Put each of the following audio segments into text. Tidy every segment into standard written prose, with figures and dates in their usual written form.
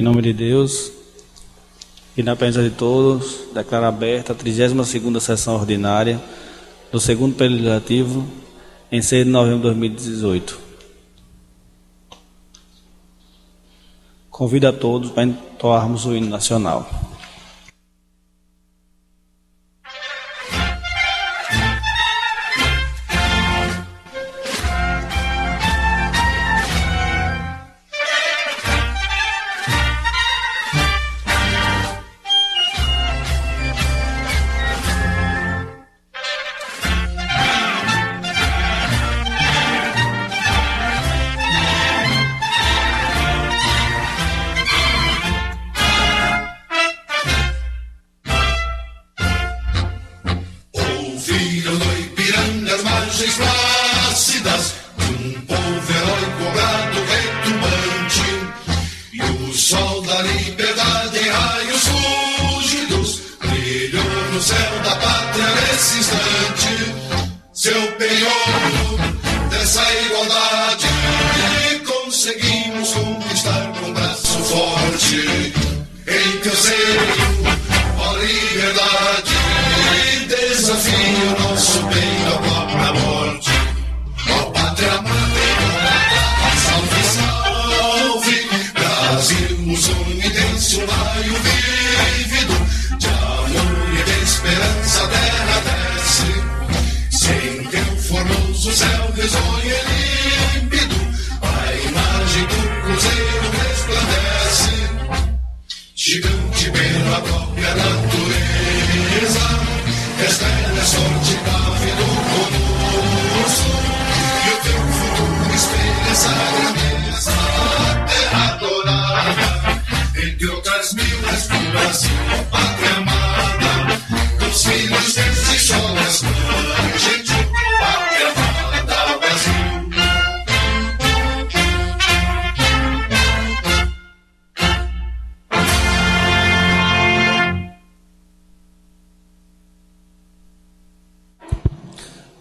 Em nome de Deus e na presença de todos, declaro aberta a 32ª sessão ordinária do 2º período legislativo, em 6 de novembro de 2018. Convido a todos para entoarmos o hino nacional.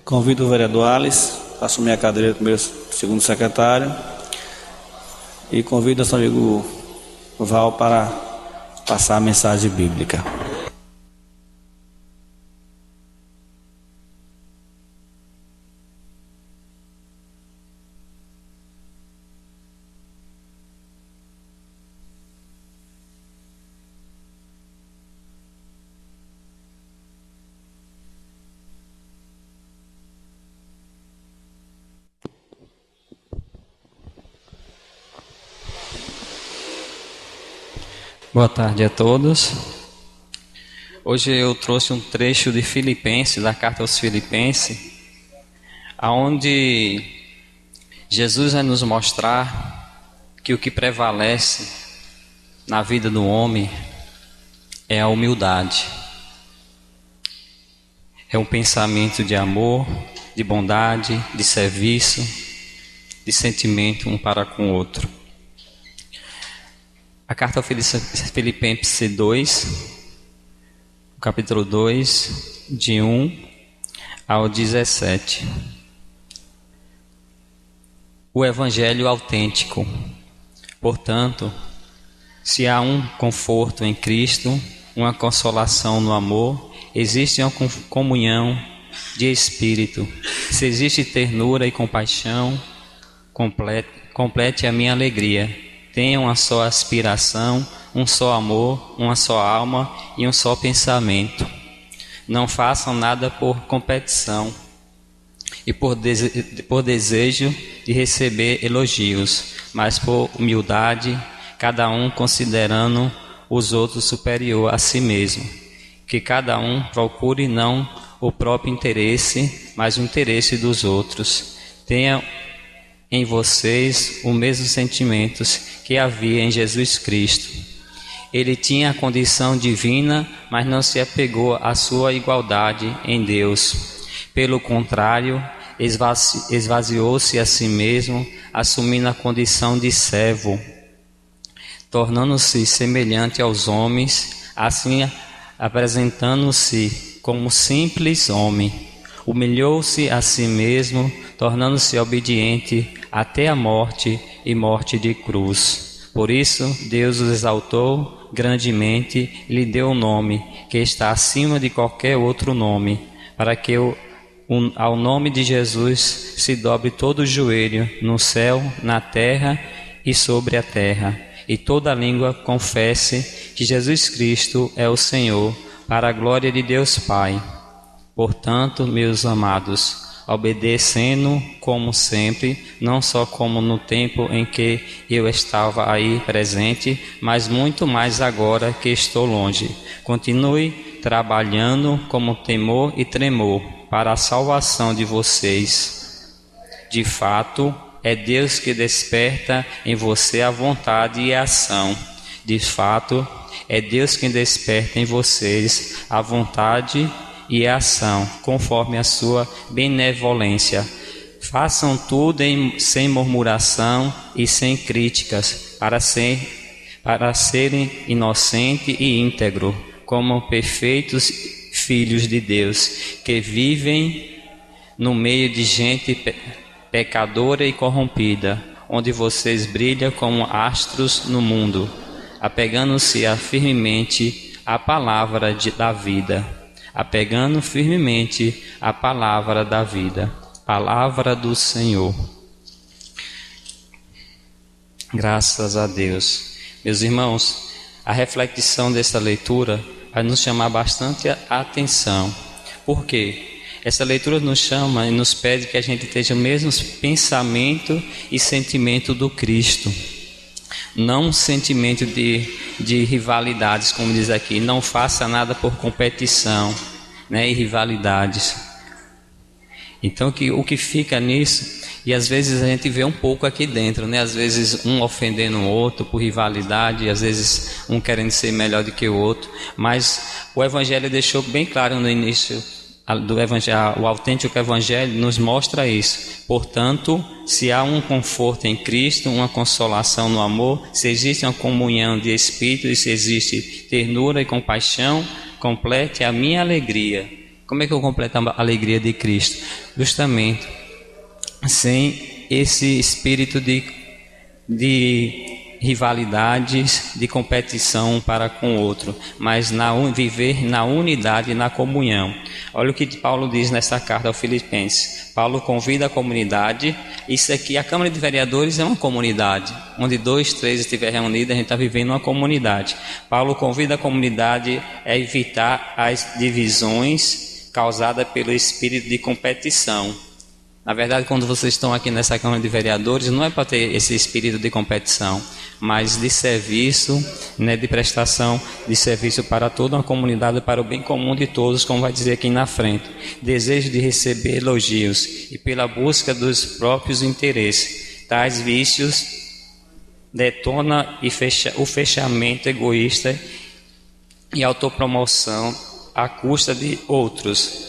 Convido o vereador Alice a assumir a cadeira de primeiro e segundo secretário e convido nosso amigo Val para passar a mensagem bíblica. Boa tarde a todos. Hoje eu trouxe um trecho de Filipenses, da carta aos Filipenses, aonde Jesus vai nos mostrar que o que prevalece na vida do homem é a humildade. É um pensamento de amor, de bondade, de serviço, de sentimento um para com o outro. A carta aos Filipenses 2, capítulo 2, de 1 ao 17. O Evangelho autêntico. Portanto, se há um conforto em Cristo, uma consolação no amor, existe uma comunhão de espírito. Se existe ternura e compaixão, complete a minha alegria. Tenham uma só aspiração, um só amor, uma só alma e um só pensamento. Não façam nada por competição e por desejo de receber elogios, mas por humildade, cada um considerando os outros superior a si mesmo. Que cada um procure não o próprio interesse, mas o interesse dos outros. Tenha em vocês os mesmos sentimentos que havia em Jesus Cristo. Ele tinha a condição divina, mas não se apegou à sua igualdade em Deus. Pelo contrário, esvaziou-se a si mesmo, assumindo a condição de servo, tornando-se semelhante aos homens, assim apresentando-se como simples homem. Humilhou-se a si mesmo, tornando-se obediente até a morte e morte de cruz. Por isso, Deus os exaltou grandemente e lhe deu um nome que está acima de qualquer outro nome, para que ao nome de Jesus se dobre todo o joelho no céu, na terra e sobre a terra, e toda língua confesse que Jesus Cristo é o Senhor, para a glória de Deus Pai. Portanto, meus amados, obedecendo como sempre, não só como no tempo em que eu estava aí presente, mas muito mais agora que estou longe. Continue trabalhando com temor e tremor para a salvação de vocês. De fato, é Deus que desperta em você a vontade e a ação. De fato, é Deus quem desperta em vocês a vontade e a ação, conforme a sua benevolência. Façam tudo sem murmuração e sem críticas, para serem inocentes e íntegros, como perfeitos filhos de Deus, que vivem no meio de gente pecadora e corrompida, onde vocês brilham como astros no mundo, apegando-se firmemente à palavra da vida. Apegando firmemente à palavra da vida, palavra do Senhor. Graças a Deus. Meus irmãos, a reflexão dessa leitura vai nos chamar bastante a atenção. Por quê? Essa leitura nos chama e nos pede que a gente tenha o mesmo pensamento e sentimento do Cristo. Não um sentimento de rivalidades, como diz aqui. Não faça nada por competição, né, e rivalidades. Então o que fica nisso, e às vezes a gente vê um pouco aqui dentro, né? Às vezes um ofendendo o outro por rivalidade, às vezes um querendo ser melhor do que o outro. Mas o Evangelho deixou bem claro no início do Evangelho, o autêntico Evangelho nos mostra isso. Portanto, se há um conforto em Cristo, uma consolação no amor, se existe uma comunhão de Espírito e se existe ternura e compaixão, complete a minha alegria. Como é que eu completo a alegria de Cristo? Justamente sem esse espírito de rivalidades, de competição para com o outro, mas viver na unidade e na comunhão. Olha o que Paulo diz nessa carta aos Filipenses. Paulo convida a comunidade. Isso aqui, a Câmara de Vereadores é uma comunidade, onde 2, 3 estiver reunidos, a gente está vivendo uma comunidade. Paulo convida a comunidade a evitar as divisões causadas pelo espírito de competição. Na verdade, quando vocês estão aqui nessa Câmara de Vereadores, não é para ter esse espírito de competição, mas de serviço, né, de prestação de serviço para toda uma comunidade, para o bem comum de todos, como vai dizer aqui na frente. Desejo de receber elogios e pela busca dos próprios interesses. Tais vícios detonam o fechamento egoísta e autopromoção à custa de outros.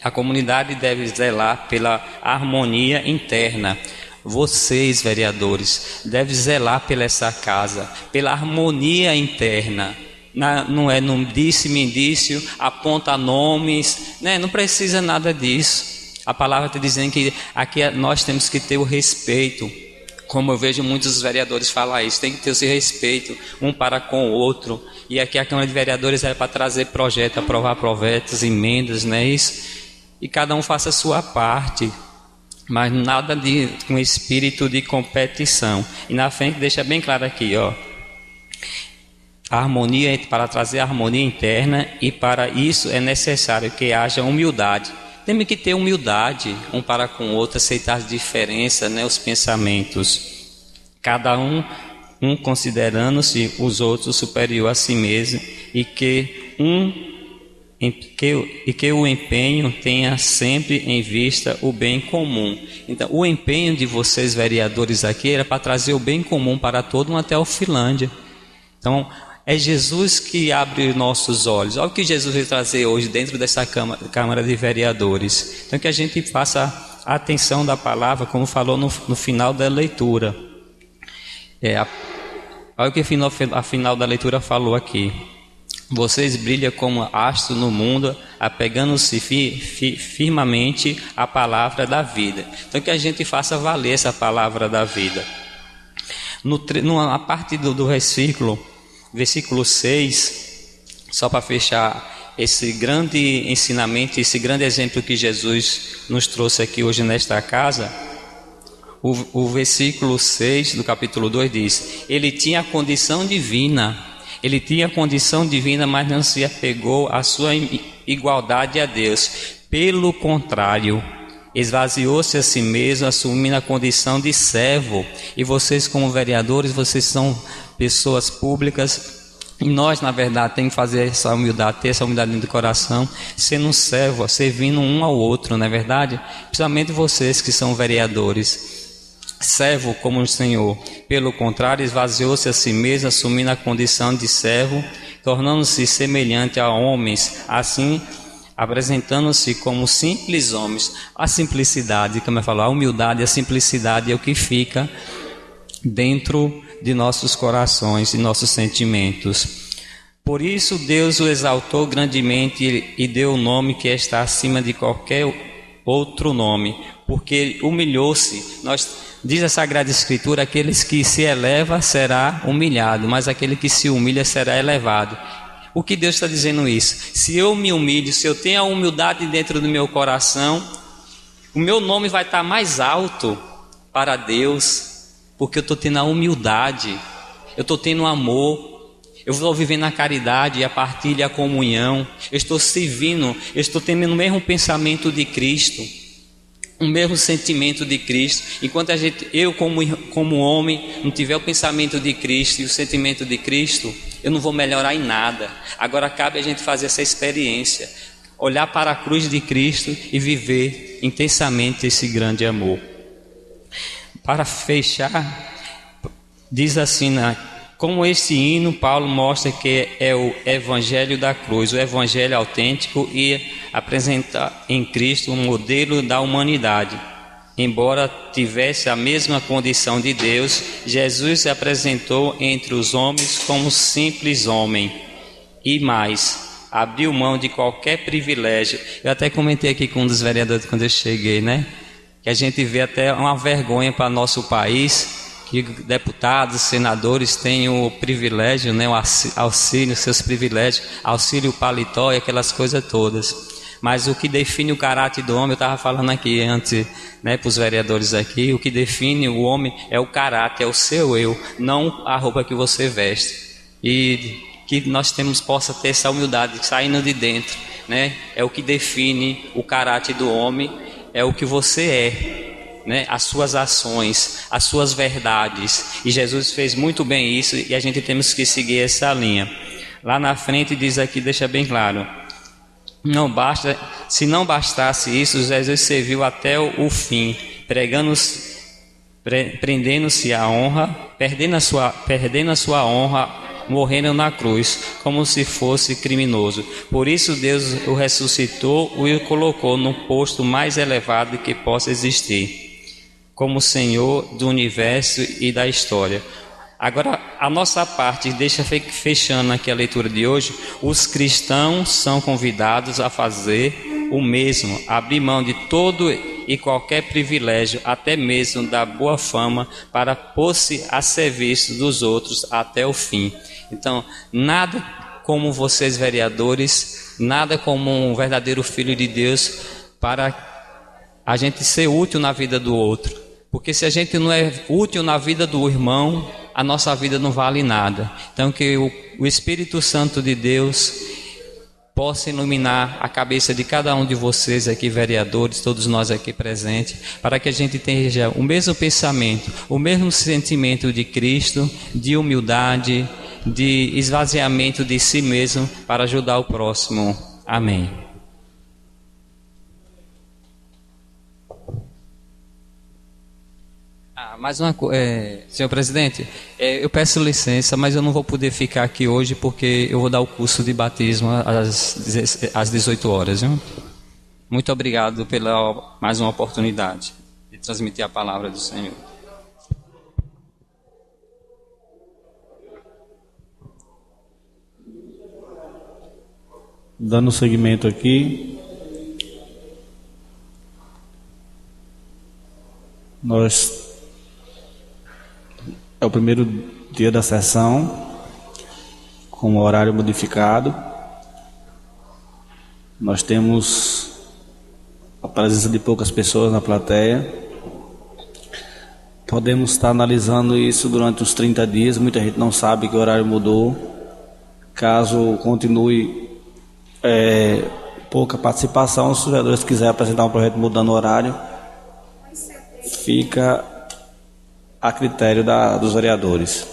A comunidade deve zelar pela harmonia interna. Vocês, vereadores, devem zelar pela essa casa, pela harmonia interna. Não é no disse-me-disse, aponta nomes, né? Não precisa nada disso. A palavra está dizendo que aqui nós temos que ter o respeito. Como eu vejo muitos vereadores falar isso, tem que ter esse respeito um para com o outro. E aqui a Câmara de Vereadores é para trazer projetos, aprovar projetos, emendas, não é isso? E cada um faça a sua parte, mas nada com espírito de competição. E na frente deixa bem claro aqui, ó, a harmonia, para trazer a harmonia interna, e para isso é necessário que haja humildade. Temos que ter humildade um para com o outro, aceitar as diferenças, né, os pensamentos. Cada um considerando-se os outros superior a si mesmo, e que o empenho tenha sempre em vista o bem comum. Então, o empenho de vocês, vereadores, aqui era para trazer o bem comum para todo mundo, até a Ufilândia. Então, é Jesus que abre nossos olhos. Olha o que Jesus vai trazer hoje dentro dessa Câmara de Vereadores. Então, que a gente faça a atenção da palavra, como falou no final da leitura. Olha o que a final da leitura falou aqui. Vocês brilham como astros no mundo, apegando-se firmemente à palavra da vida. Então que a gente faça valer essa palavra da vida. A parte do versículo 6, só para fechar esse grande ensinamento, esse grande exemplo que Jesus nos trouxe aqui hoje nesta casa, o versículo 6 do capítulo 2 diz: ele tinha a condição divina, mas não se apegou à sua igualdade a Deus. Pelo contrário, esvaziou-se a si mesmo, assumindo a condição de servo. E vocês, como vereadores, vocês são pessoas públicas, e nós, na verdade, temos que fazer essa humildade, ter essa humildade dentro do coração, sendo um servo, servindo um ao outro, não é verdade? Principalmente vocês que são vereadores. Servo como o Senhor. Pelo contrário, esvaziou-se a si mesmo, assumindo a condição de servo, tornando-se semelhante a homens, assim apresentando-se como simples homens. A simplicidade, como eu falo, a humildade e a simplicidade é o que fica dentro de nossos corações e nossos sentimentos. Por isso Deus o exaltou grandemente e deu o nome que está acima de qualquer outro nome, porque humilhou-se. Diz a Sagrada Escritura: aqueles que se eleva será humilhado, mas aquele que se humilha será elevado. O que Deus está dizendo isso? Se eu me humilho, se eu tenho a humildade dentro do meu coração, o meu nome vai estar mais alto para Deus, porque eu estou tendo a humildade, eu estou tendo amor, eu estou vivendo a caridade, a partilha, a comunhão, eu estou servindo, eu estou tendo o mesmo pensamento de Cristo, o mesmo sentimento de Cristo. Enquanto eu como homem não tiver o pensamento de Cristo e o sentimento de Cristo, eu não vou melhorar em nada. Agora cabe a gente fazer essa experiência, olhar para a cruz de Cristo e viver intensamente esse grande amor. Para fechar, diz assim, como esse hino, Paulo mostra que é o evangelho da cruz, o evangelho autêntico, e apresenta em Cristo um modelo da humanidade. Embora tivesse a mesma condição de Deus, Jesus se apresentou entre os homens como simples homem, e mais, abriu mão de qualquer privilégio. Eu até comentei aqui com um dos vereadores quando eu cheguei, que a gente vê até uma vergonha para nosso país, que deputados, senadores têm o privilégio, o auxílio, seus privilégios, auxílio paletó e aquelas coisas todas. Mas o que define o caráter do homem, eu estava falando aqui antes, para os vereadores aqui, o que define o homem é o caráter, é o seu eu, não a roupa que você veste. E que nós possa ter essa humildade saindo de dentro, é o que define o caráter do homem, é o que você é, as suas ações, as suas verdades. E Jesus fez muito bem isso, e a gente temos que seguir essa linha. Lá na frente diz aqui, deixa bem claro: se não bastasse isso, Jesus serviu até o fim, prendendo-se a honra, perdendo a sua honra, morrendo na cruz, como se fosse criminoso. Por isso Deus o ressuscitou e o colocou no posto mais elevado que possa existir, como Senhor do universo e da história. Agora, a nossa parte, fechando aqui a leitura de hoje, os cristãos são convidados a fazer o mesmo, abrir mão de todo e qualquer privilégio, até mesmo da boa fama, para pôr-se a serviço dos outros até o fim. Então, nada como vocês vereadores, nada como um verdadeiro filho de Deus, para a gente ser útil na vida do outro. Porque se a gente não é útil na vida do irmão, a nossa vida não vale nada. Então que o Espírito Santo de Deus possa iluminar a cabeça de cada um de vocês aqui, vereadores, todos nós aqui presentes, para que a gente tenha o mesmo pensamento, o mesmo sentimento de Cristo, de humildade, de esvaziamento de si mesmo, para ajudar o próximo. Amém. Mais uma coisa, senhor presidente, eu peço licença, mas eu não vou poder ficar aqui hoje porque eu vou dar o curso de batismo às 18 horas. Viu? Muito obrigado pela mais uma oportunidade de transmitir a palavra do Senhor. Dando seguimento aqui, é o primeiro dia da sessão, com o horário modificado. Nós temos a presença de poucas pessoas na plateia. Podemos estar analisando isso durante os 30 dias. Muita gente não sabe que o horário mudou. Caso continue pouca participação, se os vereadores quiserem apresentar um projeto mudando o horário, fica a critério dos vereadores.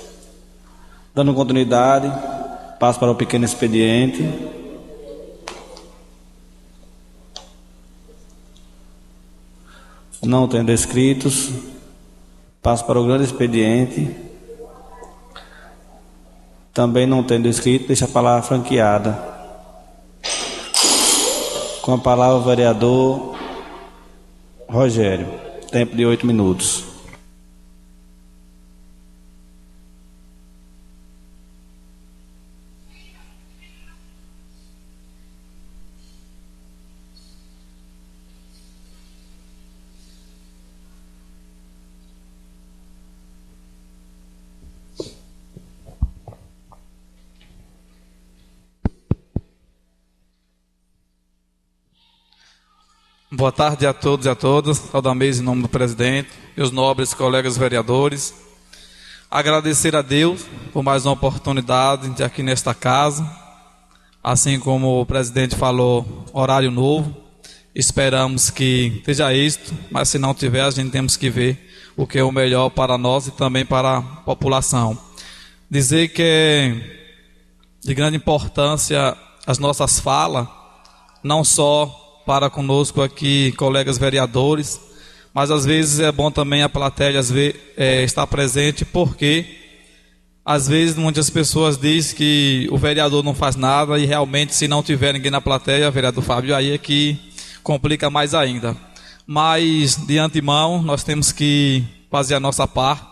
Dando continuidade, passo para o pequeno expediente. Não tendo inscritos, passo para o grande expediente. Também não tendo inscrito, deixa a palavra franqueada. Com a palavra o vereador Rogério. Tempo de 8 minutos. Boa tarde a todos e a todas. Saúdo a mesa em nome do presidente, meus nobres colegas vereadores. Agradecer a Deus por mais uma oportunidade de aqui nesta casa. Assim como o presidente falou, horário novo. Esperamos que esteja êxito, mas se não tiver, a gente temos que ver o que é o melhor para nós e também para a população. Dizer que é de grande importância as nossas falas, não só para conosco aqui, colegas vereadores, mas às vezes é bom também a plateia estar presente, porque às vezes muitas pessoas dizem que o vereador não faz nada e realmente se não tiver ninguém na plateia, vereador Fábio, aí é que complica mais ainda. Mas de antemão nós temos que fazer a nossa parte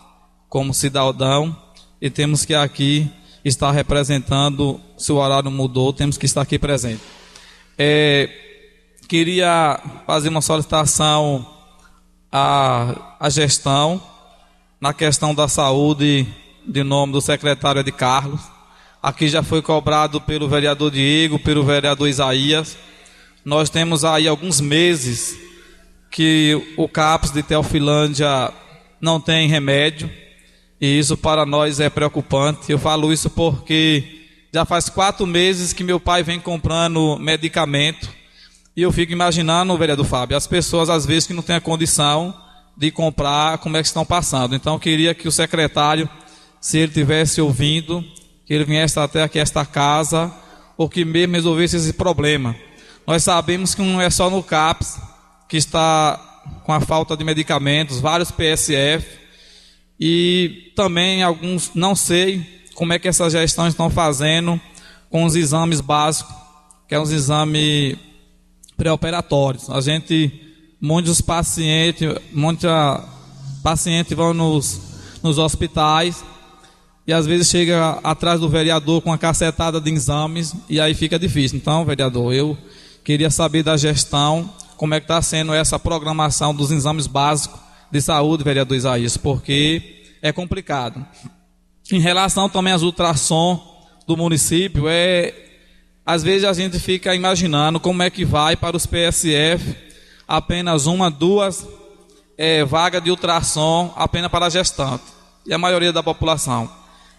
como cidadão e temos que aqui estar representando. Se o horário mudou, temos que estar aqui presente. Queria fazer uma solicitação à gestão na questão da saúde, de nome do secretário de Carlos. Aqui já foi cobrado pelo vereador Diego, pelo vereador Isaías. Nós temos aí alguns meses que o CAPS de Teofilândia não tem remédio, e isso para nós é preocupante. Eu falo isso porque já faz 4 meses que meu pai vem comprando medicamento. E eu fico imaginando, vereador Fábio, as pessoas às vezes que não têm a condição de comprar, como é que estão passando. Então eu queria que o secretário, se ele estivesse ouvindo, que ele viesse até aqui esta casa, ou que mesmo resolvesse esse problema. Nós sabemos que não é só no CAPS que está com a falta de medicamentos, vários PSF, e também alguns, não sei como é que essas gestões estão fazendo com os exames básicos, que é um exame pré-operatórios. Muitos pacientes vão nos hospitais e às vezes chega atrás do vereador com uma cacetada de exames e aí fica difícil. Então, vereador, eu queria saber da gestão como é que está sendo essa programação dos exames básicos de saúde, vereador Isaías, porque é complicado. Em relação também às ultrassom do município, às vezes a gente fica imaginando como é que vai para os PSF apenas 1, 2 vagas de ultrassom apenas para a gestante e a maioria da população.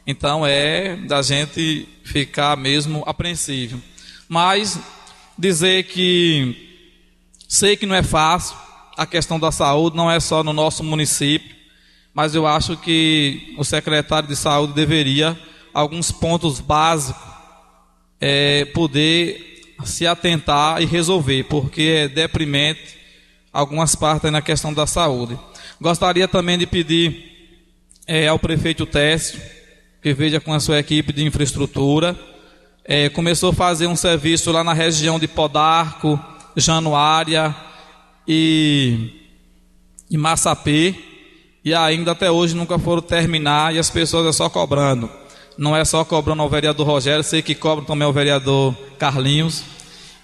Então da gente ficar mesmo apreensível. Mas dizer que sei que não é fácil, a questão da saúde não é só no nosso município, mas eu acho que o secretário de saúde deveria, alguns pontos básicos, poder se atentar e resolver, porque é deprimente algumas partes na questão da saúde. Gostaria também de pedir ao prefeito Técio que veja com a sua equipe de infraestrutura. Começou a fazer um serviço lá na região de Podarco, Januária e Massapê, e ainda até hoje nunca foram terminar, e as pessoas é só cobrando. Não é só cobrando ao vereador Rogério, sei que cobram também ao vereador Carlinhos.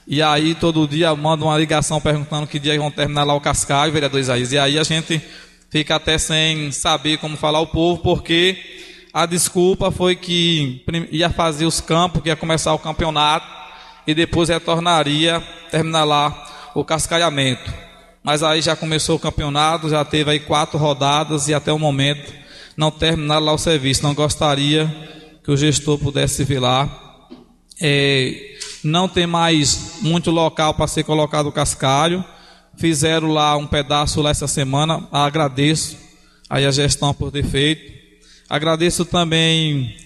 E aí todo dia manda uma ligação perguntando que dia vão terminar lá o cascalho, vereador Isaías. E aí a gente fica até sem saber como falar ao povo, porque a desculpa foi que ia fazer os campos, que ia começar o campeonato e depois retornaria, terminar lá o cascalhamento. Mas aí já começou o campeonato, já teve aí 4 rodadas e até o momento não terminaram lá o serviço. Não gostaria que o gestor pudesse vir lá. Não tem mais muito local para ser colocado o cascalho. Fizeram lá um pedaço lá essa semana. Agradeço aí a gestão por ter feito. Agradeço também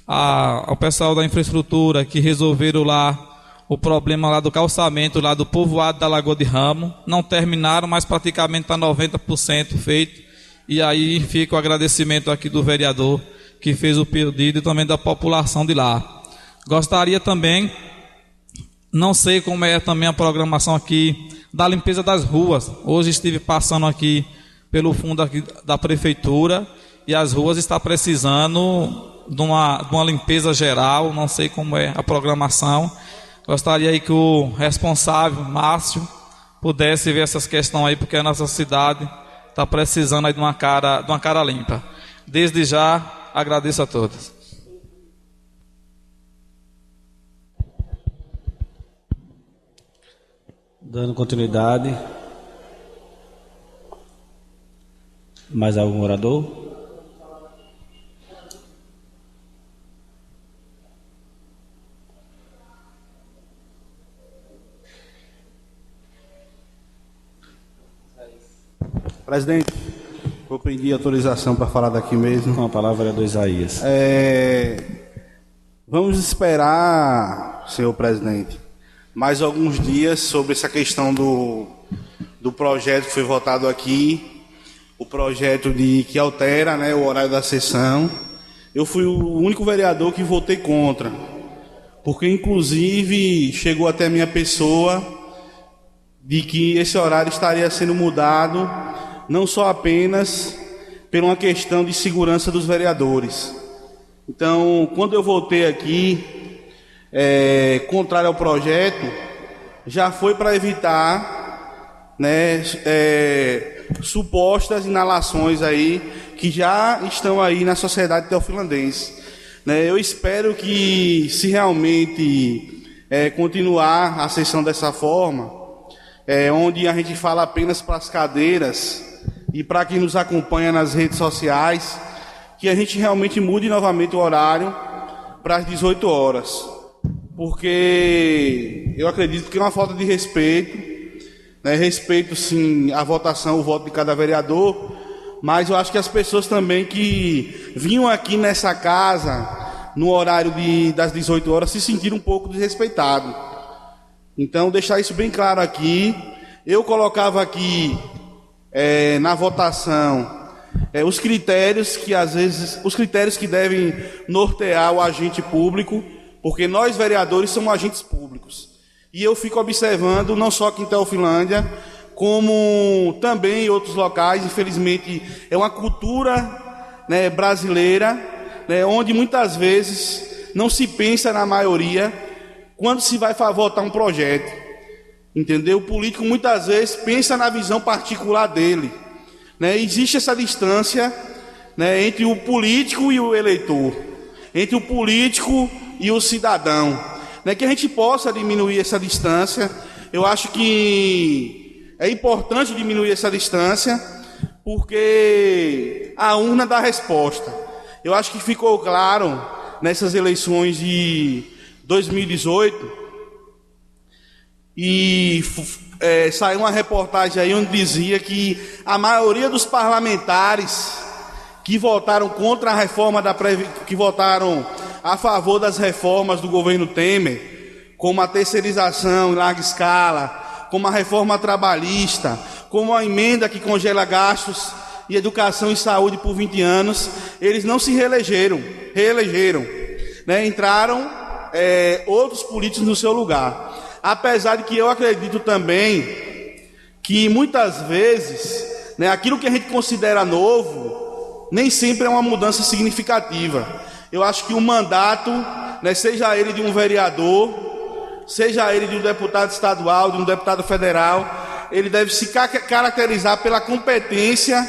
ao pessoal da infraestrutura que resolveram lá o problema lá do calçamento lá do povoado da Lagoa de Ramo. Não terminaram, mas praticamente está 90% feito. E aí fica o agradecimento aqui do vereador que fez o pedido e também da população de lá. Gostaria também, não sei como é também a programação aqui da limpeza das ruas. Hoje estive passando aqui pelo fundo aqui da prefeitura e as ruas estão precisando de uma limpeza geral. Não sei como é a programação. Gostaria aí que o responsável, Márcio, pudesse ver essas questões aí, porque a nossa cidade está precisando aí de uma cara limpa. Desde já, agradeço a todos. Dando continuidade. Mais algum orador? Presidente, vou pedir autorização para falar daqui mesmo. Com a palavra é do Isaías. Vamos esperar, senhor presidente, mais alguns dias sobre essa questão do projeto que foi votado aqui, o projeto que altera, né, o horário da sessão. Eu fui o único vereador que votei contra, porque inclusive chegou até a minha pessoa de que esse horário estaria sendo mudado não só apenas por uma questão de segurança dos vereadores. Então, quando eu voltei aqui, contrário ao projeto, já foi para evitar, né, supostas inalações aí, que já estão aí na sociedade teofilandense. Né, eu espero que, se realmente continuar a sessão dessa forma, onde a gente fala apenas para as cadeiras, e para quem nos acompanha nas redes sociais, que a gente realmente mude novamente o horário para as 18 horas. Porque eu acredito que é uma falta de respeito, né? Respeito sim a votação, o voto de cada vereador, mas eu acho que as pessoas também que vinham aqui nessa casa no horário das 18 horas se sentiram um pouco desrespeitados. Então, deixar isso bem claro aqui. Eu colocava aqui na votação os critérios que às vezes, os critérios que devem nortear o agente público, porque nós vereadores somos agentes públicos. E eu fico observando, não só aqui em Teofilândia, como também em outros locais. Infelizmente é uma cultura, né, brasileira, né, onde muitas vezes não se pensa na maioria quando se vai votar um projeto. Entendeu? O político muitas vezes pensa na visão particular dele. Né? Existe essa distância, né, entre o político e o eleitor, entre o político e o cidadão. Né? Que a gente possa diminuir essa distância. Eu acho que é importante diminuir essa distância, porque a urna dá resposta. Eu acho que ficou claro nessas eleições de 2018, e saiu uma reportagem aí onde dizia que a maioria dos parlamentares que votaram contra a reforma que votaram a favor das reformas do governo Temer, como a terceirização em larga escala, como a reforma trabalhista, como a emenda que congela gastos e educação e saúde por 20 anos, eles não se reelegeram, né? Entraram outros políticos no seu lugar. Apesar de que eu acredito também que muitas vezes, né, aquilo que a gente considera novo, nem sempre é uma mudança significativa. Eu acho que o mandato, né, seja ele de um vereador, seja ele de um deputado estadual, de um deputado federal, ele deve se caracterizar pela competência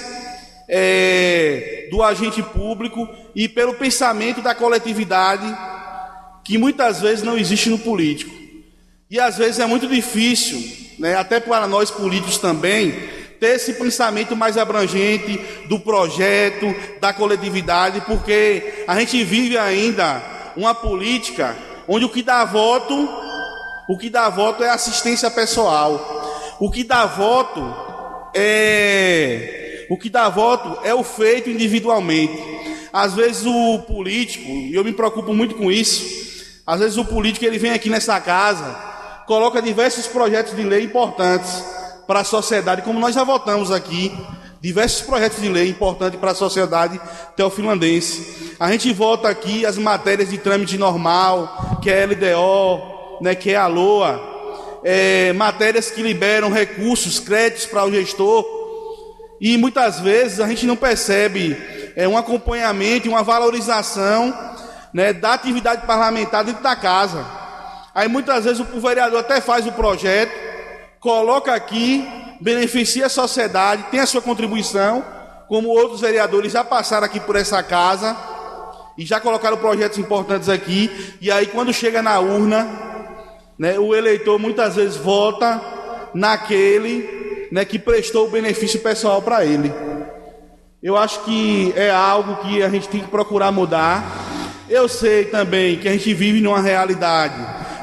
do agente público e pelo pensamento da coletividade, que muitas vezes não existe no político. E às vezes é muito difícil, né, até para nós políticos também, ter esse pensamento mais abrangente do projeto, da coletividade, porque a gente vive ainda uma política onde o que dá voto é assistência pessoal. O que dá voto é o feito individualmente. Às vezes o político, e eu me preocupo muito com isso, às vezes o político ele vem aqui nessa casa, coloca diversos projetos de lei importantes para a sociedade, como nós já votamos aqui, diversos projetos de lei importantes para a sociedade teofilandense. A gente vota aqui as matérias de trâmite normal, que é LDO, né, que é a LOA, matérias que liberam recursos, créditos para o gestor, e muitas vezes a gente não percebe um acompanhamento e uma valorização, né, da atividade parlamentar dentro da casa. Aí muitas vezes o vereador até faz o projeto, coloca aqui, beneficia a sociedade, tem a sua contribuição, como outros vereadores já passaram aqui por essa casa e já colocaram projetos importantes aqui, e aí quando chega na urna, né, o eleitor muitas vezes vota naquele, né, que prestou o benefício pessoal para ele. Eu acho que é algo que a gente tem que procurar mudar. Eu sei também que a gente vive numa realidade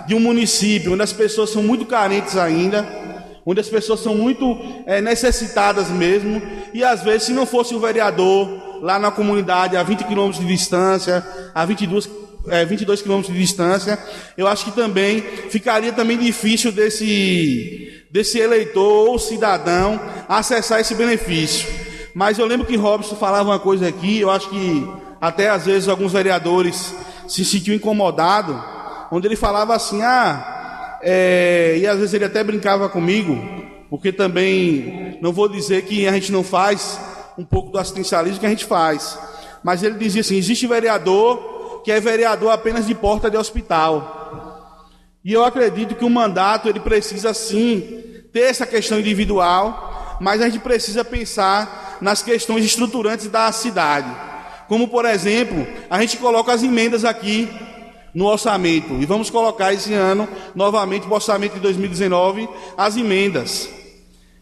de um município onde as pessoas são muito carentes ainda, onde as pessoas são muito necessitadas mesmo, e às vezes, se não fosse o vereador lá na comunidade, a 20 quilômetros de distância, a 22 quilômetros de distância, eu acho que também ficaria também difícil desse eleitor ou cidadão acessar esse benefício. Mas eu lembro que Robson falava uma coisa aqui, eu acho que até às vezes alguns vereadores se sentiam incomodados, onde ele falava assim, e às vezes ele até brincava comigo, porque também não vou dizer que a gente não faz um pouco do assistencialismo que a gente faz, mas ele dizia assim, existe vereador que é vereador apenas de porta de hospital, e eu acredito que o mandato ele precisa sim ter essa questão individual, mas a gente precisa pensar nas questões estruturantes da cidade, como por exemplo, a gente coloca as emendas aqui no orçamento, e vamos colocar esse ano novamente no orçamento de 2019 as emendas,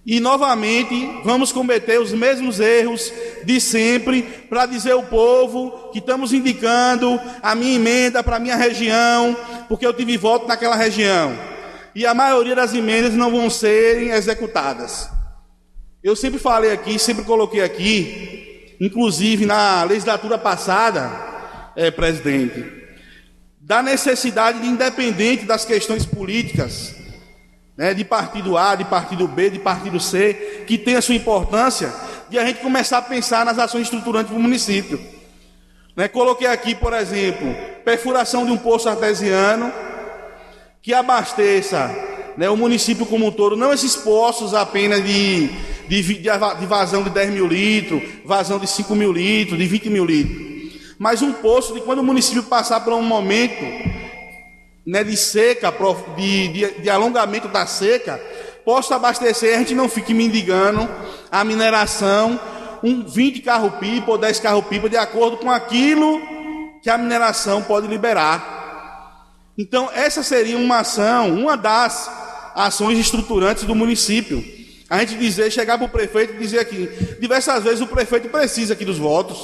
e novamente vamos cometer os mesmos erros de sempre para dizer ao povo que estamos indicando a minha emenda para a minha região, porque eu tive voto naquela região, e a maioria das emendas não vão serem executadas. Eu sempre falei aqui, sempre coloquei aqui, inclusive na legislatura passada, presidente, da necessidade de, independente das questões políticas, né, de partido A, de partido B, de partido C, que tem a sua importância, de a gente começar a pensar nas ações estruturantes do município. Né, coloquei aqui, por exemplo, perfuração de um poço artesiano que abasteça, né, o município como um todo, não esses poços apenas de vazão de 10 mil litros, vazão de 5 mil litros, de 20 mil litros, mas um poço de quando o município passar por um momento, né, de seca, de alongamento da seca, possa abastecer, a gente não fique mendigando a mineração, 20 carro-pipa ou 10 carro-pipa, de acordo com aquilo que a mineração pode liberar. Então, essa seria uma ação, uma das ações estruturantes do município. A gente chegar para o prefeito e dizer aqui, diversas vezes o prefeito precisa aqui dos votos,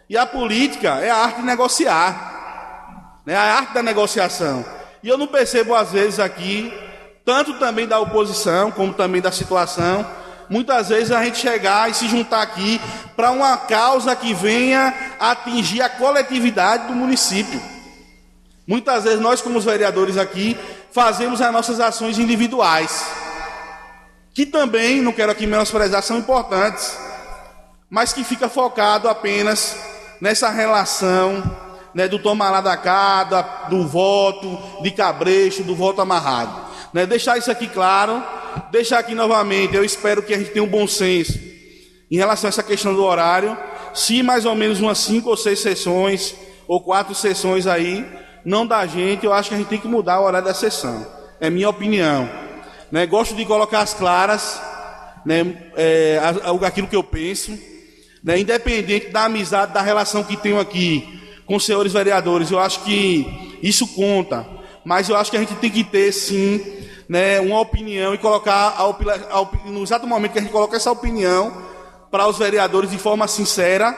e a política é a arte de negociar, né, a arte da negociação. E eu não percebo às vezes aqui, tanto também da oposição, como também da situação, muitas vezes a gente chegar e se juntar aqui para uma causa que venha atingir a coletividade do município. Muitas vezes nós, como os vereadores aqui, fazemos as nossas ações individuais, que também, não quero aqui menosprezar, são importantes, mas que fica focado apenas nessa relação, né, do toma lá da cá, do voto de cabresto, do voto amarrado. Né, deixar isso aqui claro, deixar aqui novamente, eu espero que a gente tenha um bom senso em relação a essa questão do horário. Se mais ou menos umas 5 ou 6 sessões, ou 4 sessões aí, não dá gente, eu acho que a gente tem que mudar o horário da sessão. É minha opinião. Né, gosto de colocar as claras, né, aquilo que eu penso, né, independente da amizade, da relação que tenho aqui com os senhores vereadores, eu acho que isso conta, mas eu acho que a gente tem que ter, sim, né, uma opinião e colocar no exato momento que a gente coloca essa opinião para os vereadores de forma sincera,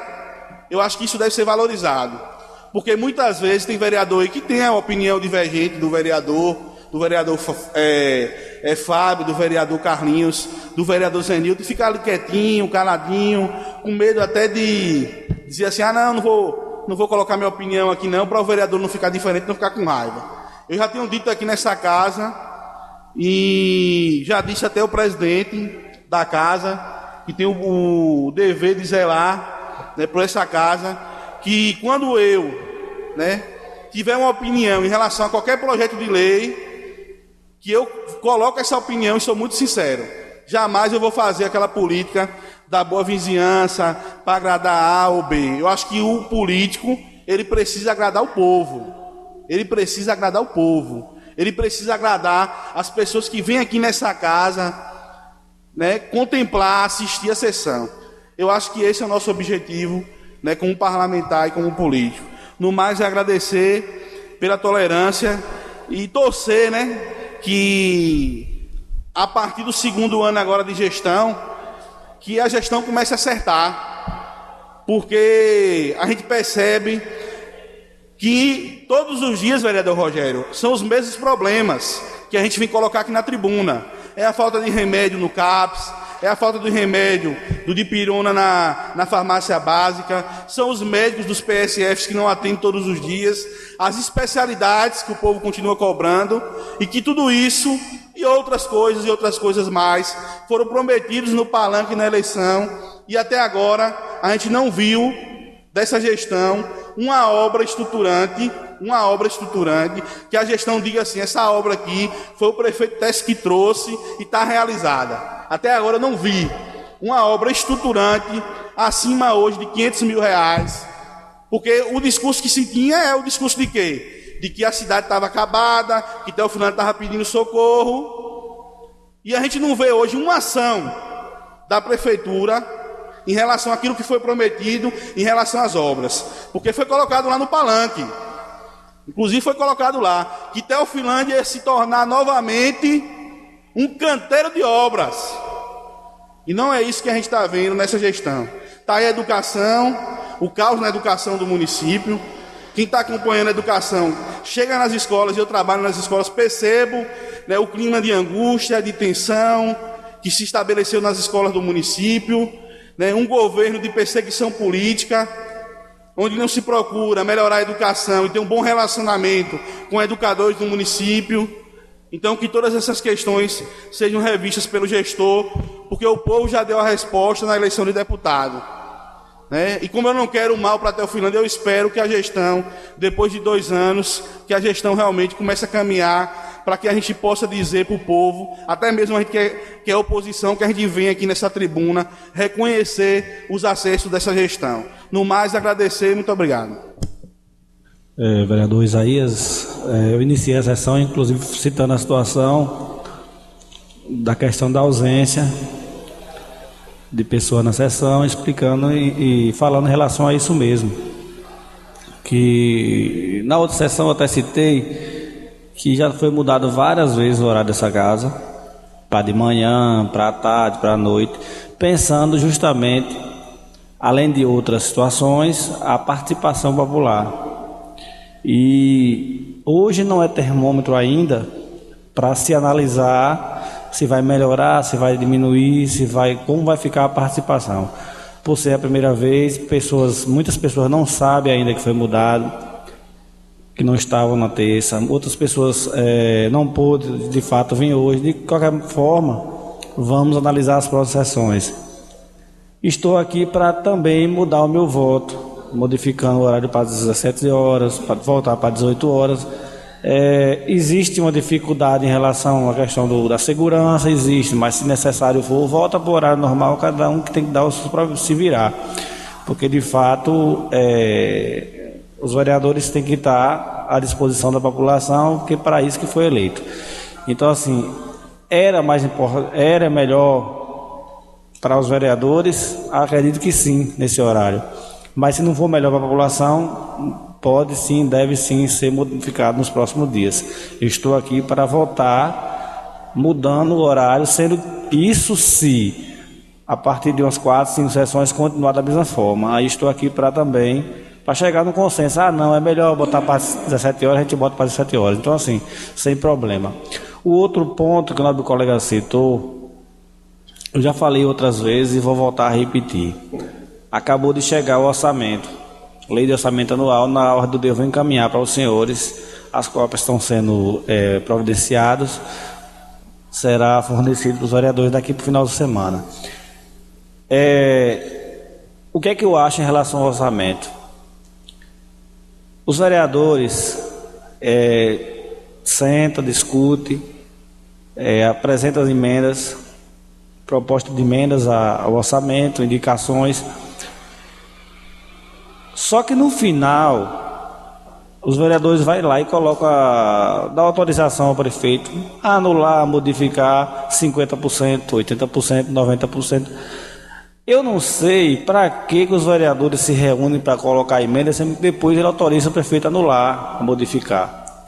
eu acho que isso deve ser valorizado, porque muitas vezes tem vereador aí que tem a opinião divergente do vereador Fábio, do vereador Carlinhos, do vereador Zenildo, de ficar ali quietinho, caladinho, com medo até de dizer assim, não vou colocar minha opinião aqui não, para o vereador não ficar diferente, não ficar com raiva. Eu já tenho dito aqui nessa casa, e já disse até o presidente da casa, que tem o dever de zelar, né, por essa casa, que quando eu, né, tiver uma opinião em relação a qualquer projeto de lei, que eu coloco essa opinião e sou muito sincero. Jamais eu vou fazer aquela política da boa vizinhança para agradar A ou B. Eu acho que o político, ele precisa agradar o povo. Ele precisa agradar o povo. Ele precisa agradar as pessoas que vêm aqui nessa casa, né, contemplar, assistir a sessão. Eu acho que esse é o nosso objetivo, né, como parlamentar e como político. No mais, é agradecer pela tolerância e torcer, né, que a partir do segundo ano agora de gestão, que a gestão comece a acertar, porque a gente percebe que todos os dias, vereador Rogério, são os mesmos problemas que a gente vem colocar aqui na tribuna. É a falta de remédio no CAPS, é a falta de remédio do dipirona na farmácia básica, são os médicos dos PSFs que não atendem todos os dias, as especialidades que o povo continua cobrando, e que tudo isso e outras coisas mais foram prometidos no palanque na eleição, e até agora a gente não viu dessa gestão uma obra estruturante, que a gestão diga assim, essa obra aqui foi o prefeito Tess que trouxe e está realizada. Até agora eu não vi uma obra estruturante acima hoje de R$500 mil, porque o discurso que se tinha é o discurso de quê? De que a cidade estava acabada, que Teofilândia estava pedindo socorro, e a gente não vê hoje uma ação da prefeitura em relação àquilo que foi prometido, em relação às obras, porque foi colocado lá no palanque, inclusive foi colocado lá, que Teofilândia ia se tornar novamente um canteiro de obras, e não é isso que a gente está vendo nessa gestão. Está aí a educação, o caos na educação do município. Quem está acompanhando a educação, chega nas escolas, e eu trabalho nas escolas, percebo, né, o clima de angústia, de tensão, que se estabeleceu nas escolas do município, né, um governo de perseguição política, onde não se procura melhorar a educação e ter um bom relacionamento com educadores do município. Então, que todas essas questões sejam revistas pelo gestor, porque o povo já deu a resposta na eleição de deputado, né? E como eu não quero mal para Teofilândia, eu espero que a gestão, depois de 2 anos, que a gestão realmente comece a caminhar para que a gente possa dizer para o povo, até mesmo a gente que é oposição, que a gente vem aqui nessa tribuna, reconhecer os acertos dessa gestão. No mais, agradecer, muito obrigado. Vereador Isaías, eu iniciei a sessão, inclusive citando a situação da questão da ausência de pessoas na sessão, explicando e falando em relação a isso mesmo. Que na outra sessão eu até citei que já foi mudado várias vezes o horário dessa casa, para de manhã, para a tarde, para a noite, pensando justamente, além de outras situações, a participação popular. E hoje não é termômetro ainda para se analisar se vai melhorar, se vai diminuir, como vai ficar a participação. Por ser a primeira vez, muitas pessoas não sabem ainda que foi mudado, que não estavam na terça, outras pessoas não pôde de fato vir hoje. De qualquer forma, vamos analisar as próximas sessões. Estou aqui para também mudar o meu voto, modificando o horário para 17 horas, para voltar para 18 horas. Existe uma dificuldade em relação à questão da segurança, existe, mas se necessário for, volta para o horário normal, cada um que tem que dar o seu próprio se virar, porque de fato os vereadores têm que estar à disposição da população, porque para isso que foi eleito. Então, assim, era melhor para os vereadores, acredito que sim, nesse horário. Mas se não for melhor para a população, pode sim, deve sim ser modificado nos próximos dias. Eu estou aqui para votar mudando o horário, sendo isso se a partir de umas 4, 5 sessões continuar da mesma forma. Aí estou aqui para também, para chegar no consenso. Não, é melhor botar para 17 horas, a gente bota para 17 horas. Então assim, sem problema. O outro ponto que o nosso colega citou, eu já falei outras vezes e vou voltar a repetir. Acabou de chegar o orçamento, lei de orçamento anual. Na ordem do dia eu vou encaminhar para os senhores, as cópias estão sendo providenciadas, será fornecido para os vereadores daqui para o final de semana. O que é que eu acho em relação ao orçamento? Os vereadores sentam, discutem, apresentam as emendas, proposta de emendas ao orçamento, indicações. Só que no final, os vereadores vão lá e colocam, dá autorização ao prefeito a anular, modificar 50%, 80%, 90%. Eu não sei para que os vereadores se reúnem para colocar emenda, sempre que depois ele autoriza o prefeito a anular, a modificar.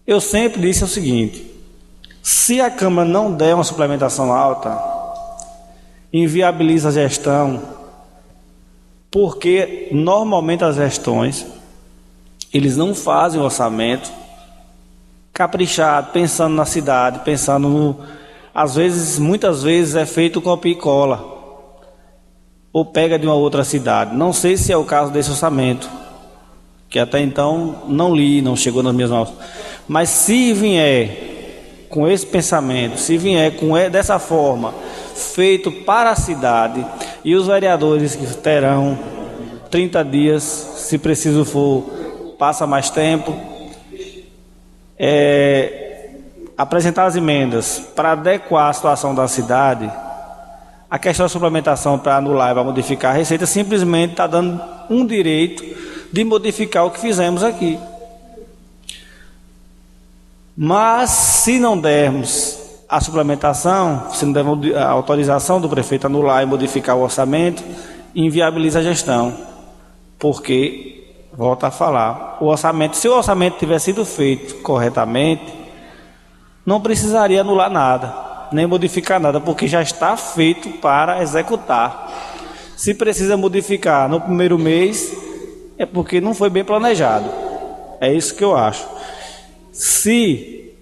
Eu sempre disse o seguinte: se a Câmara não der uma suplementação alta, inviabiliza a gestão, porque normalmente as gestões, eles não fazem o orçamento caprichado, pensando na cidade, pensando no... Às vezes, muitas vezes é feito copia e cola, ou pega de uma outra cidade. Não sei se é o caso desse orçamento, que até então não li, não chegou nas minhas mãos. Mas se vier com esse pensamento, se vier dessa forma, feito para a cidade, e os vereadores que terão 30 dias, se preciso for, passa mais tempo, apresentar as emendas para adequar a situação da cidade, a questão da suplementação para anular e para modificar a receita simplesmente está dando um direito de modificar o que fizemos aqui. Mas se não dermos a suplementação, se não dermos a autorização do prefeito anular e modificar o orçamento, inviabiliza a gestão. Porque, volto a falar, se o orçamento tivesse sido feito corretamente, não precisaria anular nada, nem modificar nada, porque já está feito para executar. Se precisa modificar no primeiro mês, é porque não foi bem planejado. É isso que eu acho. Se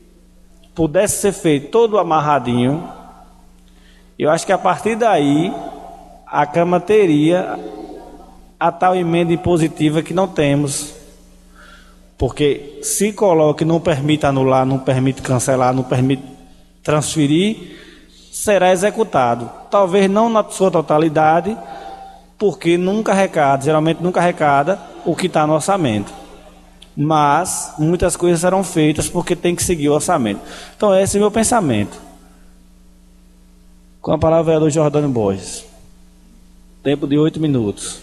pudesse ser feito todo amarradinho, eu acho que a partir daí a Câmara teria a tal emenda impositiva que não temos. Porque se coloca que não permite anular, não permite cancelar, não permite transferir, será executado. Talvez não na sua totalidade, porque geralmente nunca arrecada o que está no orçamento. Mas muitas coisas serão feitas porque tem que seguir o orçamento. Então esse é o meu pensamento. Com a palavra, o vereador Jordânio Borges. Tempo de 8 minutos.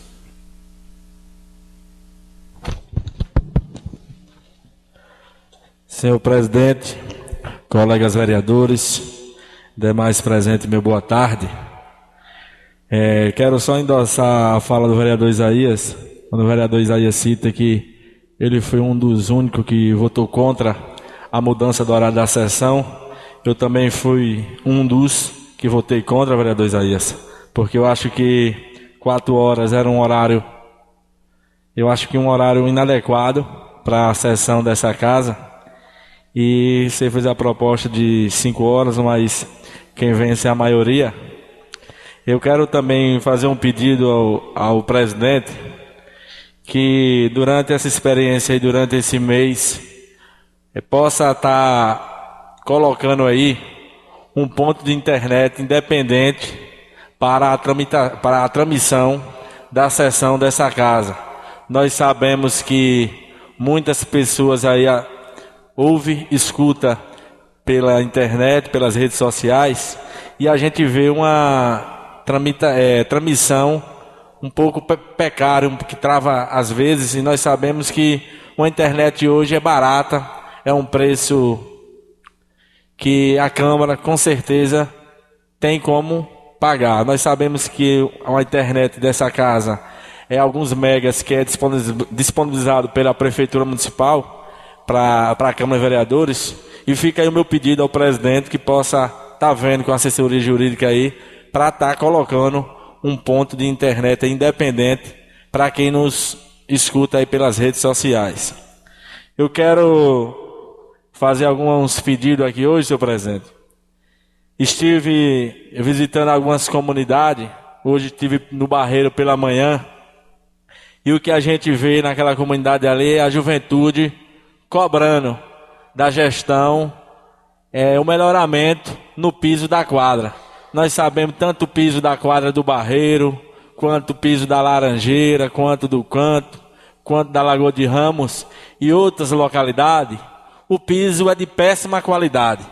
Senhor presidente, colegas vereadores, demais presentes, meu boa tarde. Quero só endossar a fala do vereador Isaías, quando o vereador Isaías cita que ele foi um dos únicos que votou contra a mudança do horário da sessão. Eu também fui um dos que votei contra, vereador Isaías, porque eu acho que 4 horas era um horário inadequado para a sessão dessa casa. E você fez a proposta de 5 horas, mas quem vence é a maioria. Eu quero também fazer um pedido ao presidente, que durante essa experiência e durante esse mês possa estar colocando aí um ponto de internet independente para a transmissão da sessão dessa casa. Nós sabemos que muitas pessoas aí escuta pela internet, pelas redes sociais, e a gente vê uma transmissão um pouco precária, que trava às vezes, e nós sabemos que uma internet hoje é barata, é um preço que a Câmara com certeza tem como pagar. Nós sabemos que a internet dessa casa é alguns megas que é disponibilizado pela Prefeitura Municipal para a Câmara de Vereadores. E fica aí o meu pedido ao presidente que possa estar vendo com a assessoria jurídica aí para estar colocando um ponto de internet independente para quem nos escuta aí pelas redes sociais. Eu quero fazer alguns pedidos aqui hoje, senhor presidente. Estive visitando algumas comunidades, hoje estive no Barreiro pela manhã, e o que a gente vê naquela comunidade ali é a juventude cobrando da gestão o melhoramento no piso da quadra. Nós sabemos tanto o piso da quadra do Barreiro, quanto o piso da Laranjeira, quanto do Canto, quanto da Lagoa de Ramos e outras localidades, o piso é de péssima qualidade.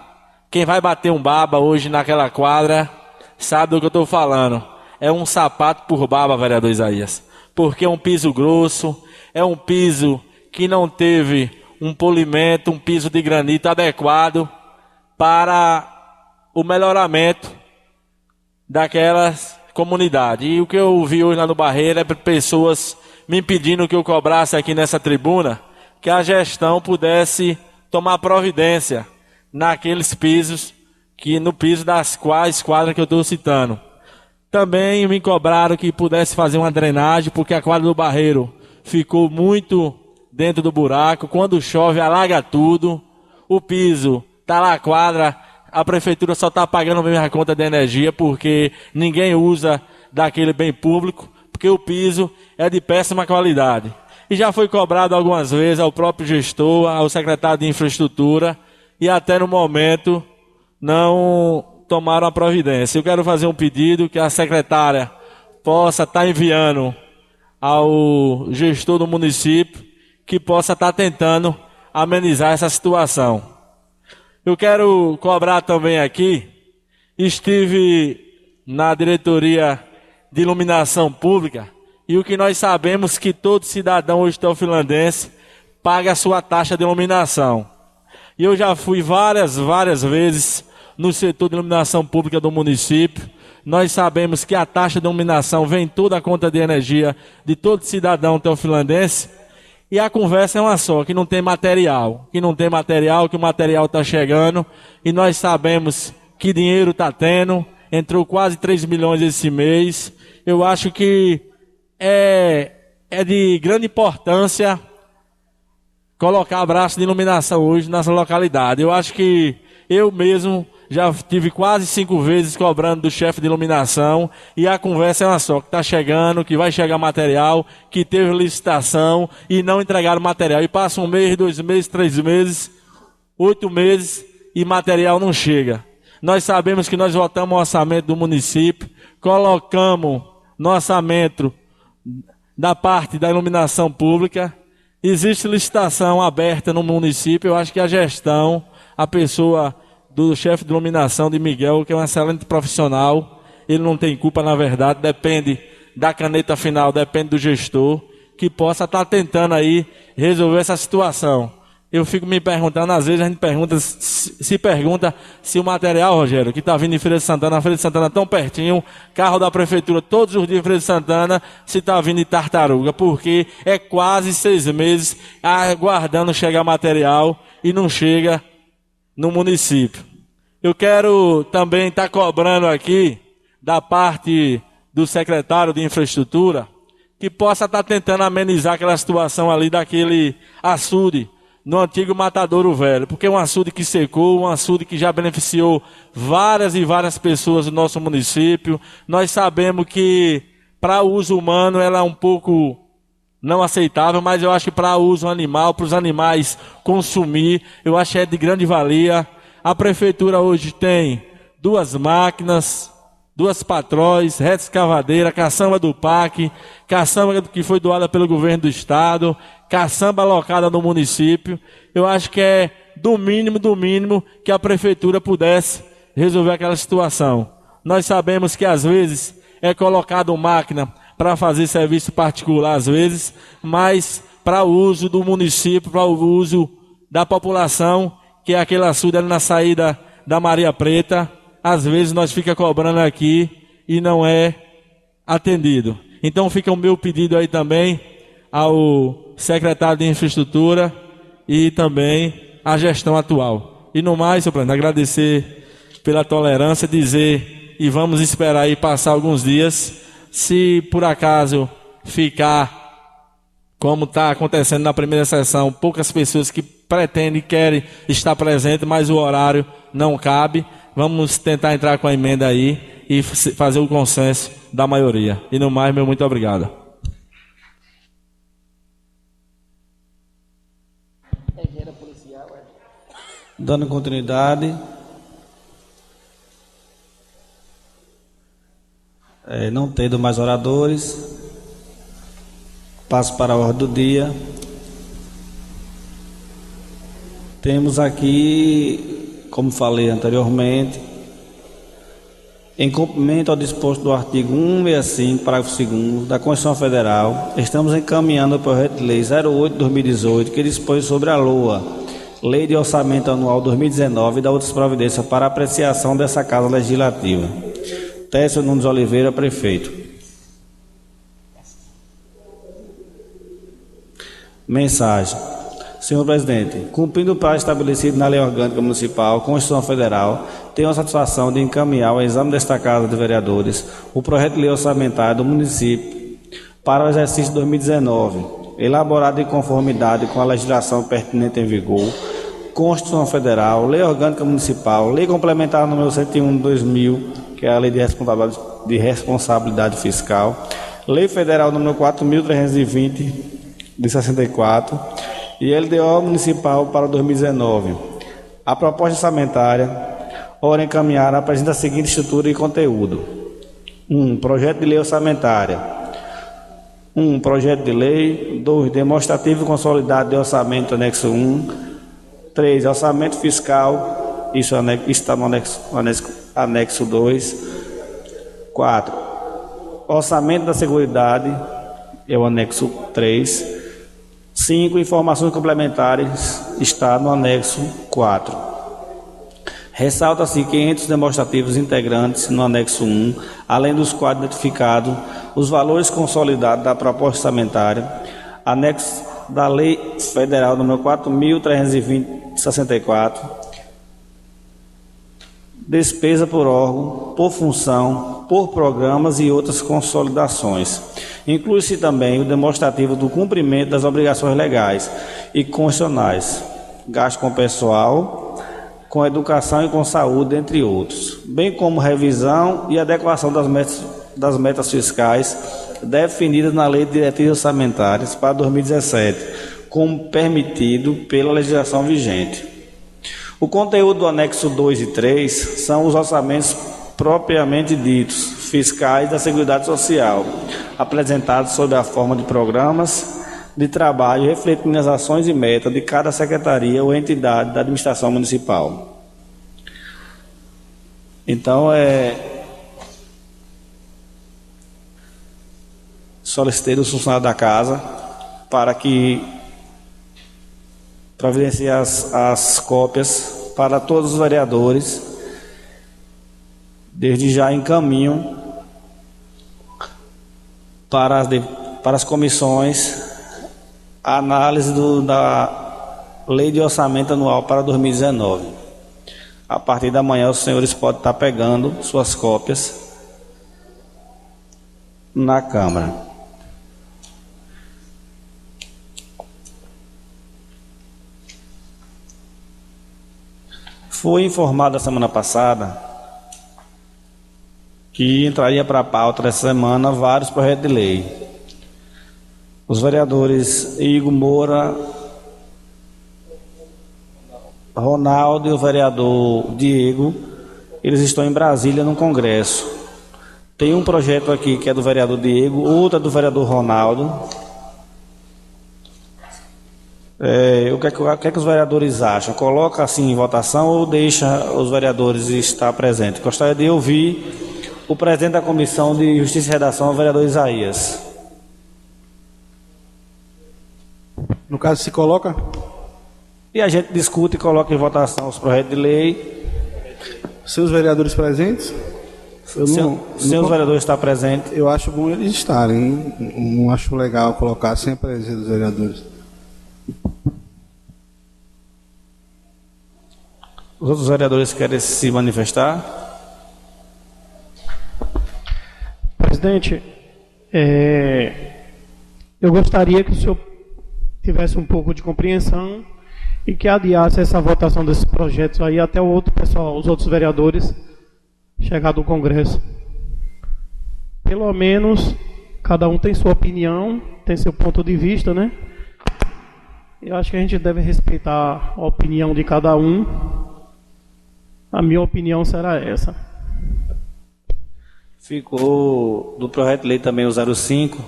Quem vai bater um baba hoje naquela quadra sabe do que eu estou falando. É um sapato por baba, vereador Isaías. Porque é um piso grosso, é um piso que não teve um polimento, um piso de granito adequado para o melhoramento daquelas comunidades. E o que eu vi hoje lá no Barreiro é pessoas me pedindo que eu cobrasse aqui nessa tribuna, que a gestão pudesse tomar providência naqueles pisos, que no piso das quais quadras que eu estou citando. Também me cobraram que pudesse fazer uma drenagem, porque a quadra do Barreiro ficou muito dentro do buraco. Quando chove, alaga tudo. O piso está lá a quadra, a prefeitura só está pagando mesmo a conta de energia, porque ninguém usa daquele bem público, porque o piso é de péssima qualidade. E já foi cobrado algumas vezes ao próprio gestor, ao secretário de infraestrutura, e até no momento não tomaram a providência. Eu quero fazer um pedido que a secretária possa estar enviando ao gestor do município, que possa estar tentando amenizar essa situação. Eu quero cobrar também aqui, estive na diretoria de iluminação pública, e o que nós sabemos que todo cidadão hoje teofilandense paga a sua taxa de iluminação. E eu já fui várias vezes no setor de iluminação pública do município. Nós sabemos que a taxa de iluminação vem toda a conta de energia de todo cidadão teofilandense. E a conversa é uma só, que não tem material. Que o material está chegando. E nós sabemos que dinheiro está tendo. Entrou quase 3 milhões esse mês. Eu acho que é de grande importância colocar braço de iluminação hoje nessa localidade. Eu acho que eu mesmo já tive quase 5 vezes cobrando do chefe de iluminação, e a conversa é uma só, que está chegando, que vai chegar material, que teve licitação e não entregaram material. E passa 1 mês, 2 meses, 3 meses, 8 meses e material não chega. Nós sabemos que nós votamos o orçamento do município, colocamos no orçamento da parte da iluminação pública. Existe licitação aberta no município. Eu acho que a gestão, a pessoa do chefe de iluminação de Miguel, que é um excelente profissional, ele não tem culpa, na verdade, depende da caneta final, depende do gestor, que possa estar tentando aí resolver essa situação. Eu fico me perguntando, às vezes a gente pergunta se o material, Rogério, que está vindo em Feira de Santana, a Feira de Santana tão pertinho, carro da prefeitura todos os dias em Feira de Santana, se está vindo em Tartaruga, porque é quase 6 meses aguardando chegar material e não chega no município. Eu quero também estar cobrando aqui da parte do secretário de infraestrutura, que possa estar tentando amenizar aquela situação ali daquele açude no antigo Matadouro Velho, porque é um açude que secou, um açude que já beneficiou várias e várias pessoas do nosso município. Nós sabemos que para o uso humano ela é um pouco não aceitável, mas eu acho que para o uso animal, para os animais consumir, eu acho que é de grande valia. A prefeitura hoje tem 2 máquinas, 2 patrões, reta escavadeira, caçamba do PAC, caçamba que foi doada pelo governo do estado, caçamba alocada no município. Eu acho que é do mínimo que a prefeitura pudesse resolver aquela situação. Nós sabemos que às vezes é colocado máquina para fazer serviço particular às vezes, mas para o uso do município, para o uso da população, que é aquele açude ali na saída da Maria Preta, às vezes nós fica cobrando aqui e não é atendido. Então fica o meu pedido aí também ao secretário de Infraestrutura e também à gestão atual. E no mais, senhor presidente, agradecer pela tolerância, dizer, e vamos esperar aí passar alguns dias, se por acaso ficar como está acontecendo na primeira sessão, poucas pessoas que pretendem e querem estar presentes, mas o horário não cabe, vamos tentar entrar com a emenda aí e fazer o consenso da maioria. E no mais, meu muito obrigado. Dando continuidade, não tendo mais oradores, passo para a ordem do dia. Temos aqui, como falei anteriormente, em cumprimento ao disposto do artigo 165, parágrafo 2º da Constituição Federal, estamos encaminhando o projeto de lei 08/2018, que dispõe sobre a LOA, Lei de Orçamento Anual 2019, e da outras providências para apreciação dessa Casa Legislativa. Técio Nunes Oliveira, prefeito. Mensagem. Senhor presidente, cumprindo o prazo estabelecido na Lei Orgânica Municipal, Constituição Federal, tenho a satisfação de encaminhar ao exame desta Casa de Vereadores o projeto de lei orçamentária do município para o exercício 2019, elaborado em conformidade com a legislação pertinente em vigor, Constituição Federal, Lei Orgânica Municipal, Lei Complementar número 101 de 2000, que é a Lei de Responsabilidade Fiscal, Lei Federal número 4.320 de 64 e LDO Municipal para 2019. A proposta orçamentária, ora encaminhar, apresenta a seguinte estrutura e conteúdo: 1. Projeto de lei orçamentária. 1. Projeto de lei. 2. Demonstrativo consolidado de orçamento, anexo 1. 3. Orçamento fiscal, isso está no anexo 2. 4. Orçamento da Seguridade, é o anexo 3. 5. Informações complementares, está no anexo 4. Ressalta-se que entre os demonstrativos integrantes no anexo 1, além dos quadros identificados, os valores consolidados da proposta orçamentária, anexo da Lei Federal número 4.320 de 64, despesa por órgão, por função, por programas e outras consolidações. Inclui-se também o demonstrativo do cumprimento das obrigações legais e constitucionais, gasto com pessoal, com educação e com saúde, entre outros, bem como revisão e adequação das metas fiscais definidas na Lei de Diretrizes Orçamentárias para 2017, como permitido pela legislação vigente. O conteúdo do anexo 2 e 3 são os orçamentos propriamente ditos, fiscais da Seguridade Social, apresentados sob a forma de programas de trabalho, refletindo as ações e metas de cada secretaria ou entidade da administração municipal. Então, solicitei dos funcionários da casa para que providencie as cópias para todos os vereadores. Desde já encaminho para as comissões a análise da Lei de Orçamento Anual para 2019. A partir da manhã os senhores podem estar pegando suas cópias na Câmara. Foi informado a semana passada que entraria para a pauta dessa semana vários projetos de lei. Os vereadores Igor Moura, Ronaldo e o vereador Diego, eles estão em Brasília no Congresso. Tem um projeto aqui que é do vereador Diego, outro é do vereador Ronaldo. O que é que os vereadores acham? Coloca assim em votação ou deixa os vereadores estar presentes? Gostaria de ouvir o presidente da Comissão de Justiça e Redação, o vereador Isaías. No caso, se coloca? E a gente discute e coloca em votação os projetos de lei. Seus vereadores presentes? Eu O senhor vereador está presente. eu acho bom eles estarem. Não acho legal colocar sem a presença dos vereadores. Os outros vereadores querem se manifestar? Presidente, eu gostaria que o senhor tivesse um pouco de compreensão e que adiasse essa votação desses projetos aí até o outro pessoal, os outros vereadores chegar do Congresso. Pelo menos cada um tem sua opinião, tem seu ponto de vista, né? Eu acho que a gente deve respeitar a opinião de cada um. A minha opinião será essa. Ficou do projeto de lei também o 05,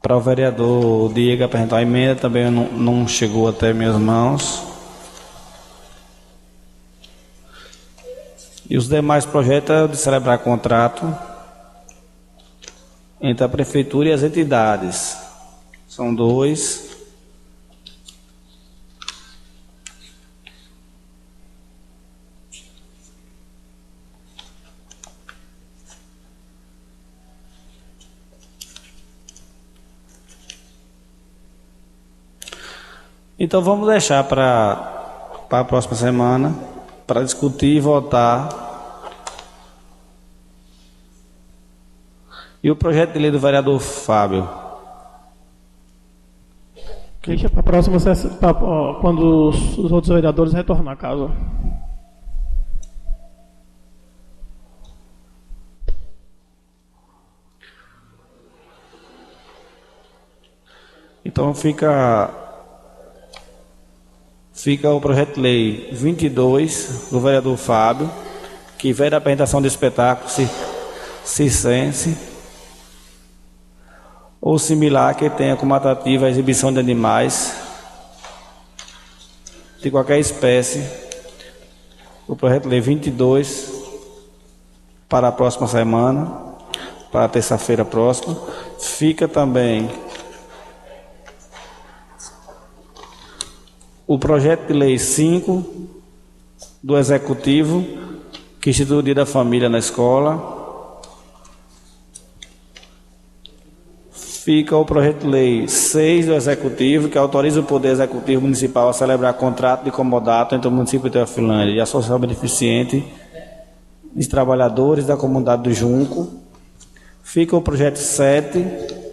para o vereador Diego apresentar a emenda, também não chegou até minhas mãos. E os demais projetos é de celebrar contrato entre a prefeitura e as entidades. São 2. Então vamos deixar para a próxima semana, para discutir e votar. E o projeto de lei do vereador Fábio? Deixa para a próxima sessão, quando os outros vereadores retornar a casa. Então fica o projeto de lei 22 do vereador Fábio, que vem da apresentação de espetáculo circense ou similar que tenha como atrativa a exibição de animais de qualquer espécie. O projeto de lei 22 para a próxima semana, para a terça-feira próxima. Fica também o projeto de lei 5 do Executivo, que institui o Dia da Família na escola. Fica o projeto de lei 6 do Executivo, que autoriza o Poder Executivo Municipal a celebrar contrato de comodato entre o município de Teofilândia e a Associação Beneficente de Trabalhadores da Comunidade do Junco. Fica o projeto 7,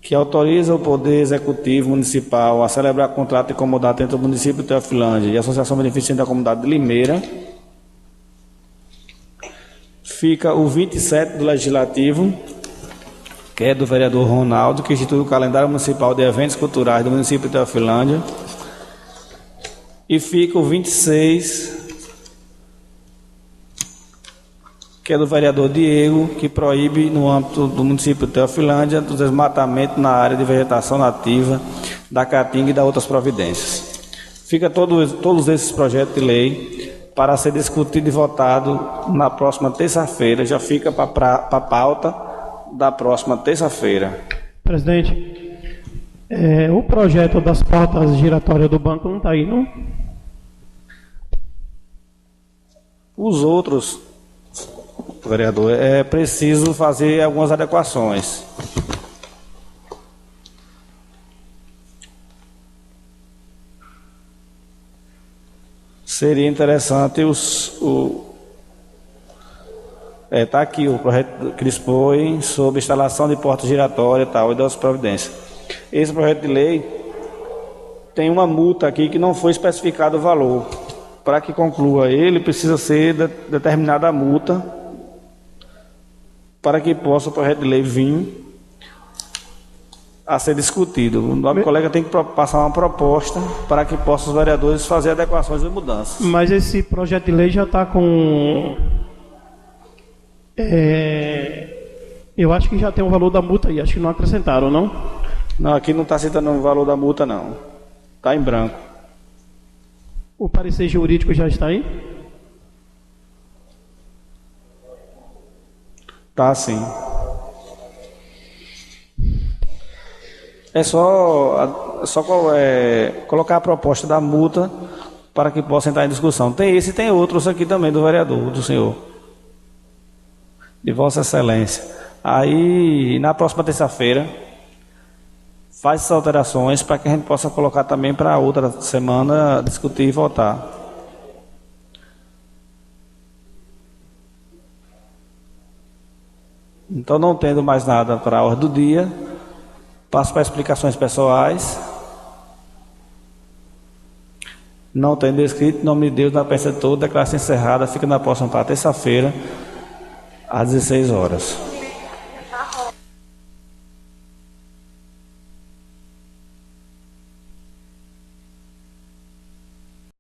que autoriza o Poder Executivo Municipal a celebrar contrato de comodato entre o município de Teofilândia e a Associação Beneficente da Comunidade de Limeira. Fica o 27 do Legislativo, que é do vereador Ronaldo, que institui o calendário municipal de eventos culturais do município de Teofilândia. E fica o 26, que é do vereador Diego, que proíbe, no âmbito do município de Teofilândia, o desmatamento na área de vegetação nativa da Caatinga e da outras providências. Fica todos esses projetos de lei para ser discutido e votado na próxima terça-feira. Já fica para a pauta da próxima terça-feira. Presidente, o projeto das portas giratórias do banco não está aí, não? Os outros, vereador, é preciso fazer algumas adequações. Seria interessante está aqui o projeto que dispõe sobre instalação de porta giratória e tal, e das providências. Esse projeto de lei tem uma multa aqui que não foi especificado o valor. Para que conclua ele, precisa ser determinada a multa para que possa o projeto de lei vir a ser discutido. O nobre colega tem que passar uma proposta para que possam os vereadores fazer adequações e mudanças. Mas esse projeto de lei já está com... eu acho que já tem o valor da multa aí, acho que não acrescentaram, não? Não, aqui não está citando o valor da multa, não. Está em branco. O parecer jurídico já está aí? Está sim. É só colocar a proposta da multa para que possa entrar em discussão. Tem esse e tem outros aqui também do vereador, do senhor. de Vossa Excelência. Aí, na próxima terça-feira, faz essas alterações para que a gente possa colocar também para outra semana discutir e votar. Então, não tendo mais nada para a ordem do dia, passo para explicações pessoais. Não tendo escrito, em nome de Deus, na peça toda, declaração encerrada, fica na próxima para terça-feira, às 16 horas.